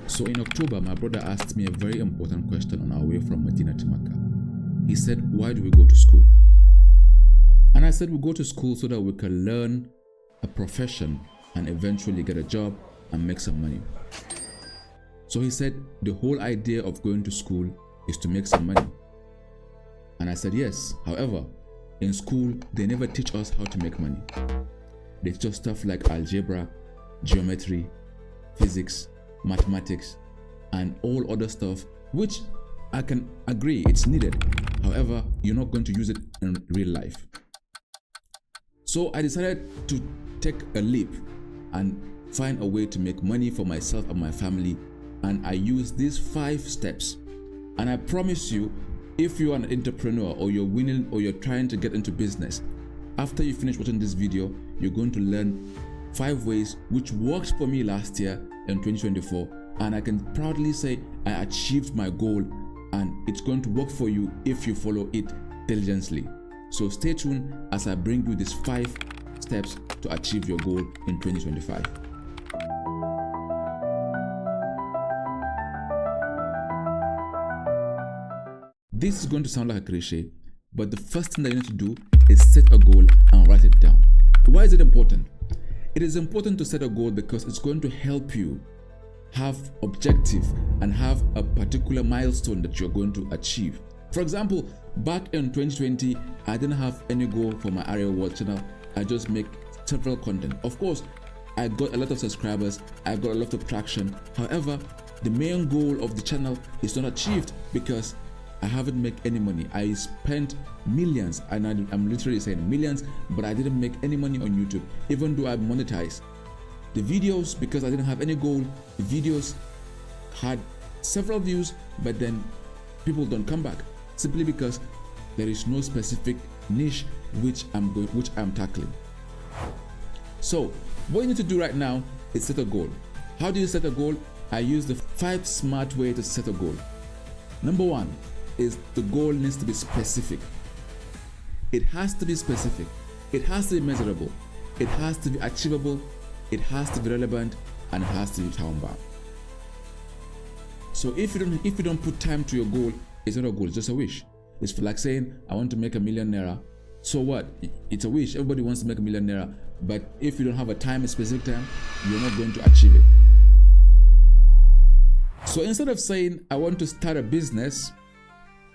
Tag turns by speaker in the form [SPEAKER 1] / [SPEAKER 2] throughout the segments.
[SPEAKER 1] So in October, my brother asked me a very important question on our way from Medina to Mecca. He said, why do we go to school? And I said, we go to school so that we can learn a profession and eventually get a job and make some money. So he said, the whole idea of going to school is to make some money. And I said, yes. However, in school, they never teach us how to make money. They teach us stuff like algebra, geometry, physics, mathematics, and all other stuff, which I can agree it's needed. However, you're not going to use it in real life. So I decided to take a leap and find a way to make money for myself and my family. And I used these 5 steps. And I promise you, if you're an entrepreneur or you're winning or you're trying to get into business, after you finish watching this video, you're going to learn 5 ways which worked for me last year in 2024. And I can proudly say I achieved my goal, and it's going to work for you if you follow it diligently. So stay tuned as I bring you these 5 steps to achieve your goal in 2025. This is going to sound like a cliche, but the first thing that you need to do is set a goal and write it down. Why is it important? It is important to set a goal because it's going to help you have objective and have a particular milestone that you're going to achieve. For example, back in 2020, I didn't have any goal for my Arewaworld channel. I just make several content. Of course, I got a lot of subscribers, I got a lot of traction. However, the main goal of the channel is not achieved because I haven't made any money. I spent millions, and I'm literally saying millions, but I didn't make any money on YouTube, even though I monetized. The videos, because I didn't have any goal, the videos had several views, but then people don't come back simply because there is no specific niche which I'm tackling. So what you need to do right now is set a goal. How do you set a goal? I use the 5 smart ways to set a goal. Number 1 is the goal needs to be specific. It has to be specific. It has to be measurable. It has to be achievable. It has to be relevant, and it has to be time-bound. So if you don't put time to your goal, it's not a goal, it's just a wish. It's like saying, I want to make $1 million. So what? It's a wish. Everybody wants to make $1 million, but if you don't have a time, a specific time, you're not going to achieve it. So instead of saying, I want to start a business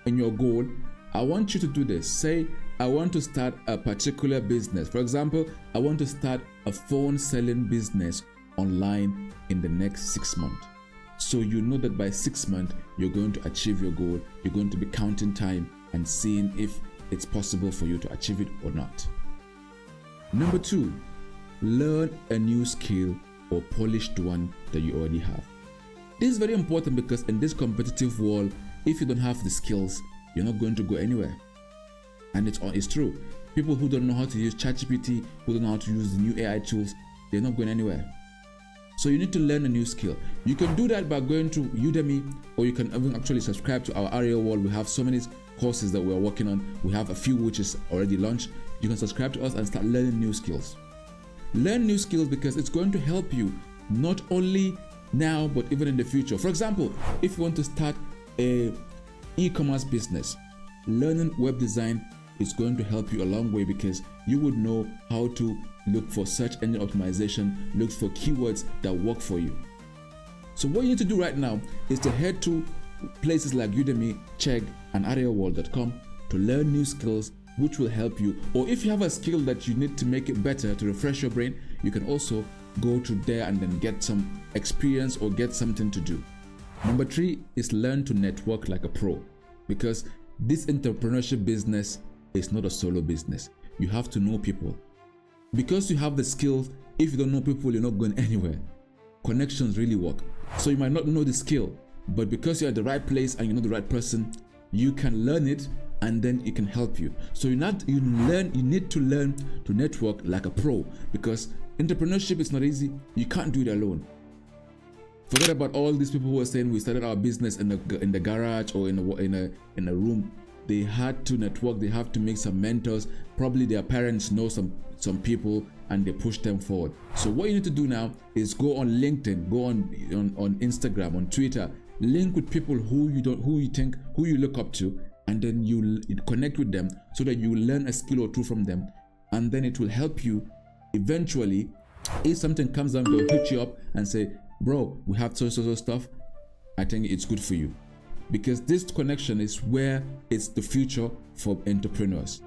[SPEAKER 1] in your goal, I want you to do this. Say, I want to start a particular business. For example, I want to start a phone selling business online in the next 6 months. So you know that by 6 months, you're going to achieve your goal. You're going to be counting time and seeing if it's possible for you to achieve it or not. Number 2, learn a new skill or polish the one that you already have. This is very important because in this competitive world, if you don't have the skills, you're not going to go anywhere. And it's true. People who don't know how to use ChatGPT, who don't know how to use the new AI tools, they're not going anywhere. So you need to learn a new skill. You can do that by going to Udemy, or you can even actually subscribe to our Arewaworld. We have so many courses that we are working on. We have a few which is already launched. You can subscribe to us and start learning new skills. Learn new skills because it's going to help you not only now but even in the future. For example, if you want to start a e-commerce business, learning web design is going to help you a long way because you would know how to look for search engine optimization, look for keywords that work for you. So what you need to do right now is to head to places like Udemy, Chegg, and Arewaworld.com to learn new skills which will help you. Or if you have a skill that you need to make it better, to refresh your brain, you can also go to there and then get some experience or get something to do. Number 3 is learn to network like a pro, because this entrepreneurship business is not a solo business. You have to know people. Because you have the skills, if you don't know people, you're not going anywhere. Connections really work. So you might not know the skill, but because you're at the right place and you know the right person, you can learn it and then it can help you. So you need to learn to network like a pro, because entrepreneurship is not easy. You can't do it alone. Forget about all these people who are saying we started our business in the garage or in a room. they had to network, they have to make some mentors, probably their parents know some people and they push them forward. So what you need to do now is go on LinkedIn, go on Instagram, on Twitter, link with people who you look up to, and then you connect with them so that you learn a skill or two from them, and then it will help you eventually. If something comes down, they'll hit you up and say, bro, we have so stuff, I think it's good for you. Because this connection is where it's the future for entrepreneurs.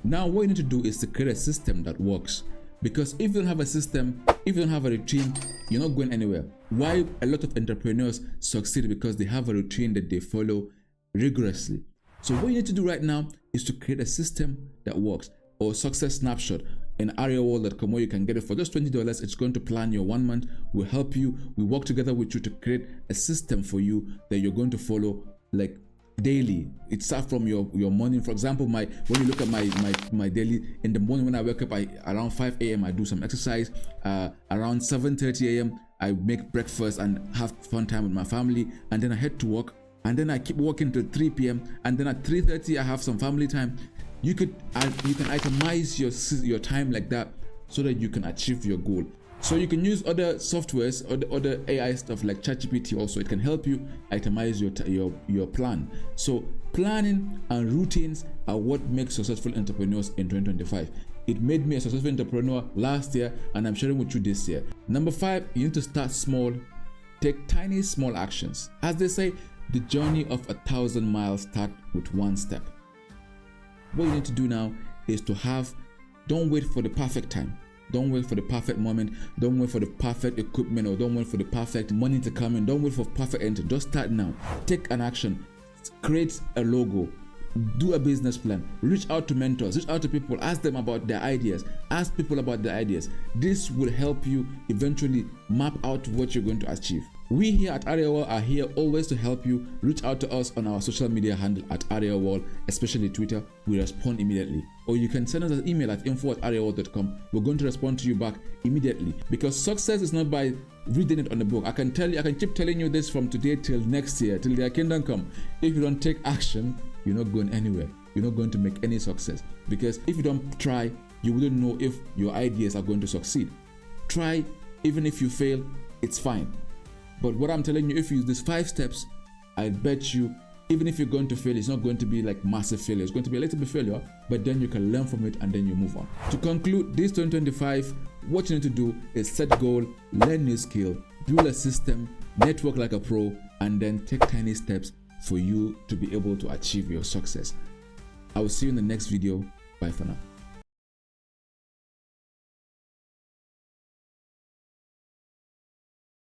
[SPEAKER 1] Now what you need to do is to create a system that works. Because if you don't have a system, if you don't have a routine, you're not going anywhere. Why a lot of entrepreneurs succeed? Because they have a routine that they follow rigorously. So what you need to do right now is to create a system that works, or success snapshot in Arewaworld.com, where you can get it for just $20. It's going to plan your 1 month. We'll help you. We work together with you to create a system for you that you're going to follow like daily. It starts from your morning. For example, when you look at my daily, in the morning when I wake up, around 5 a.m. I do some exercise. Around 7:30 a.m. I make breakfast and have fun time with my family, and then I head to work, and then I keep working till 3 p.m. and then at 3:30 I have some family time. You can itemize your time like that so that you can achieve your goal. So you can use other softwares or other AI stuff like ChatGPT also. It can help you itemize your plan. So planning and routines are what makes successful entrepreneurs in 2025. It made me a successful entrepreneur last year, and I'm sharing with you this year. Number 5, you need to start small. Take tiny small actions. As they say, the journey of 1,000 miles starts with one step. What you need to do now is don't wait for the perfect time. Don't wait for the perfect moment. Don't wait for the perfect equipment, or don't wait for the perfect money to come in. Don't wait for perfect entry. Just start now. Take an action. Create a logo. Do a business plan. Reach out to mentors. Reach out to people. Ask them about their ideas. Ask people about their ideas. This will help you eventually map out what you're going to achieve. We here at Arewaworld are here always to help you. Reach out to us on our social media handle at Arewaworld, especially Twitter. We respond immediately. Or you can send us an email at info@arewaworld.com. We're going to respond to you back immediately, because success is not by reading it on the book. I can keep telling you this from today till next year, till their kingdom come. If you don't take action, you're not going anywhere. You're not going to make any success, because if you don't try, you wouldn't know if your ideas are going to succeed. Try. Even if you fail, it's fine. But what I'm telling you, if you use these 5 steps, I bet you, even if you're going to fail, it's not going to be like massive failure. It's going to be a little bit failure, but then you can learn from it and then you move on. To conclude this 2025, what you need to do is set goal, learn new skill, build a system, network like a pro, and then take tiny steps for you to be able to achieve your success. I will see you in the next video. Bye for now.